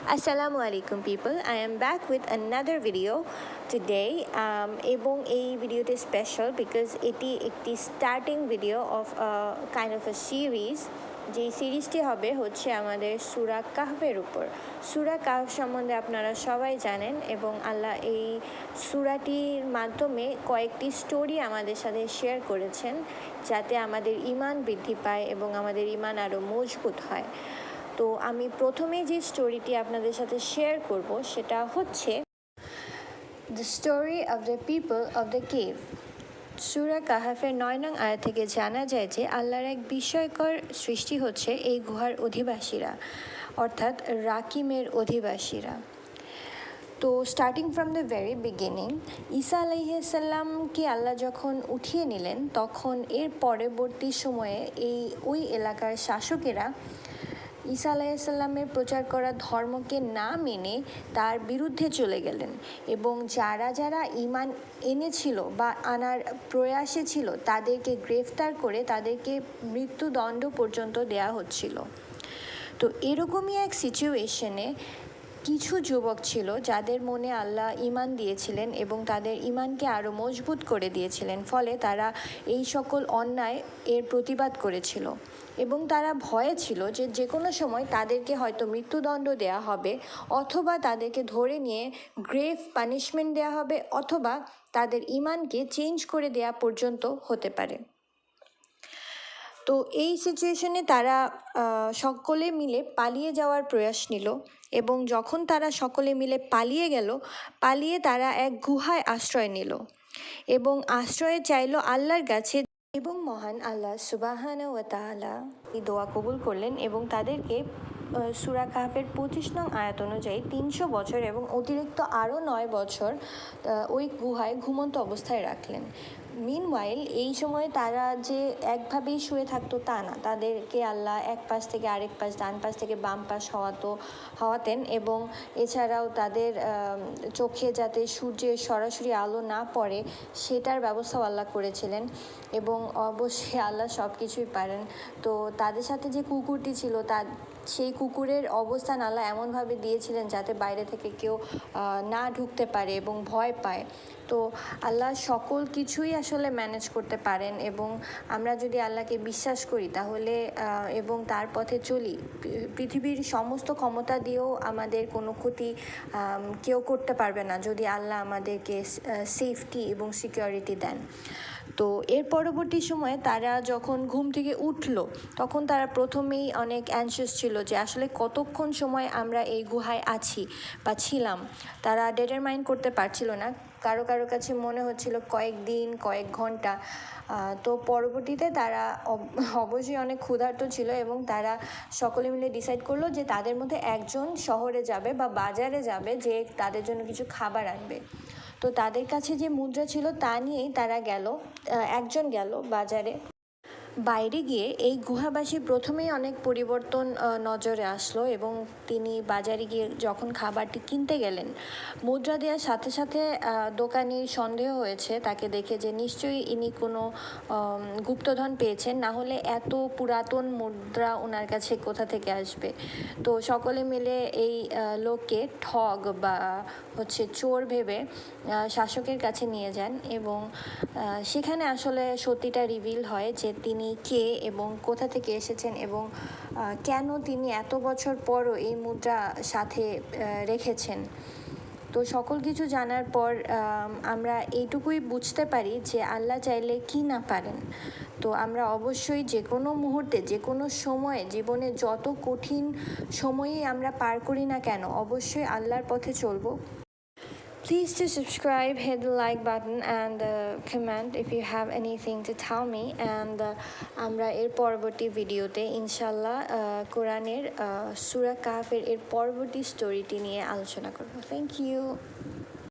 Assalamu alaikum people, I am back with another video today এবং এই ভিডিওটি special because এটি একটি starting video of kind of a series যে সিরিজটি হবে হচ্ছে আমাদের সূরা কাহফের উপর। সূরা কাহফ সম্বন্ধে আপনারা সবাই জানেন এবং আল্লাহ এই সূরাটির মাধ্যমে কয়েকটি স্টোরি আমাদের সাথে শেয়ার করেছেন যাতে আমাদের ঈমান বৃদ্ধি পায় এবং আমাদের ঈমান আরও মজবুত হয়। তো আমি প্রথমে যে স্টোরিটি আপনাদের সাথে শেয়ার করব সেটা হচ্ছে the story of the people of the cave. সূরা কাহফের 9 নং আয়াত থেকে জানা যায় যে আল্লাহর এক বিস্ময়কর সৃষ্টি হচ্ছে এই গুহার অধিবাসীরা, অর্থাৎ রাকিমের অধিবাসীরা। তো starting from the very beginning, ঈসা আলাইহিসসালামকে আল্লাহ যখন উঠিয়ে নিলেন তখন এর পরবর্তী সময়ে ওই এলাকার শাসকেরা ঈসা আলাইহিসসালামের প্রচার করা ধর্মকে না মেনে তার বিরুদ্ধে চলে গেলেন এবং যারা যারা ঈমান এনেছিল বা আনার প্রয়াসে ছিল তাদেরকে গ্রেফতার করে তাদেরকে মৃত্যুদণ্ড পর্যন্ত দেয়া হচ্ছিল। তো এরকমই এক সিচুয়েশনে কিছু যুবক ছিল যাদের মনে আল্লাহ ঈমান দিয়েছিলেন এবং তাদের ঈমানকে আরও মজবুত করে দিয়েছিলেন, ফলে তারা এই সকল অন্যায় এর প্রতিবাদ করেছিল এবং তারা ভয়ে ছিল যে যে কোনো সময় তাদেরকে হয়তো মৃত্যুদণ্ড দেওয়া হবে অথবা তাদেরকে ধরে নিয়ে গ্রেভ পানিশমেন্ট দেওয়া হবে অথবা তাদের ঈমানকে চেঞ্জ করে দেওয়া পর্যন্ত হতে পারে। তো এই সিচুয়েশনে তারা সকলে মিলে পালিয়ে যাওয়ার প্রয়াস নিল এবং যখন তারা সকলে মিলে পালিয়ে তারা এক গুহায় আশ্রয় নিল এবং আশ্রয়ে চাইল আল্লাহর কাছে এবং মহান আল্লাহ সুবহানাহু ওয়া তাআলা এই দোয়া কবুল করলেন এবং তাদেরকে সূরা কাহফের 25 নং আয়াত অনুযায়ী 300 বছর এবং অতিরিক্ত আরও 9 বছর ওই গুহায় ঘুমন্ত অবস্থায় রাখলেন। মিনওয়াইল এই সময় তারা যে একভাবেই শুয়ে থাকতো তা না, তাদেরকে আল্লাহ এক পাশ থেকে আরেক পাশ, ডান পাশ থেকে বাম পাশ হওয়াতেন এবং এছাড়াও তাদের চোখে যাতে সূর্যের সরাসরি আলো না পড়ে সেটার ব্যবস্থাও আল্লাহ করেছিলেন এবং অবশ্যই আল্লাহ সব কিছুই পারেন। তো তাদের সাথে যে কুকুরটি ছিল সেই কুকুরের অবস্থান আল্লাহ এমনভাবে দিয়েছিলেন যাতে বাইরে থেকে কেউ না ঢুকতে পারে এবং ভয় পায়। তো আল্লাহ সকল কিছুই আসলে ম্যানেজ করতে পারেন এবং আমরা যদি আল্লাহকে বিশ্বাস করি তাহলে এবং তার পথে চলি, পৃথিবীর সমস্ত ক্ষমতা দিয়েও আমাদের কোনো ক্ষতি কেউ করতে পারবে না যদি আল্লাহ আমাদেরকে সেফটি এবং সিকিউরিটি দেন। তো এর পরবর্তী সময়ে তারা যখন ঘুম থেকে উঠল তখন তারা প্রথমেই অনেক অ্যানশিয়াস ছিল যে আসলে কতক্ষণ সময় আমরা এই গুহায় আছি বা ছিলাম। তারা ডিটারমাইন করতে পারছিল না, কারো কাছে মনে হচ্ছিল কয়েকদিন কয়েক ঘন্টা। তো পরবর্তীতে তারা অবশ্যই অনেক ক্ষুধার্ত ছিল এবং তারা সকলে মিলে ডিসাইড করলো যে তাদের মধ্যে একজন শহরে যাবে বা বাজারে যাবে যে তাদের জন্য কিছু খাবার আনবে। তো তাদের কাছে যে মুদ্রা ছিল তা নিয়েই তারা একজন গেল বাজারে। বাইরে গিয়ে এই গুহাবাসী প্রথমেই অনেক পরিবর্তন নজরে আসলো এবং তিনি বাজারে গিয়ে যখন খাবারটি কিনতে গেলেন মুদ্রা দেওয়ার সাথে সাথে দোকানির সন্দেহ হয়েছে তাকে দেখে যে নিশ্চয়ই ইনি কোনো গুপ্তধন পেয়েছেন, না হলে এত পুরাতন মুদ্রা ওনার কাছে কোথা থেকে আসবে। তো সকলে মিলে এই লোককে ঠগ বা চোর ভেবে শাসকের কাছে নিয়ে যান এবং সেখানে আসলে সত্যিটা রিভিল হয় যে তিনি কে এবং কোথা থেকে এসেছেন এবং কেন তিনি এত বছর পরও এই মুদ্রা সাথে রেখেছেন। তো সকল কিছু জানার পর আমরা এইটুকুই বুঝতে পারি যে আল্লাহ চাইলে কি না পারেন। তো আমরা অবশ্যই যে কোনো মুহূর্তে যে কোনো সময়ে জীবনে যত কঠিন সময়ই আমরা পার করি না কেন অবশ্যই আল্লাহর পথে চলবো। Please to subscribe, hit the like button and comment if you have anything to tell me and আমরা এর পরবর্তী ভিডিওতে ইনশাল্লাহ কোরআনের সূরা কাহফের এর পরবর্তী স্টোরিটি নিয়ে আলোচনা করব। Thank you.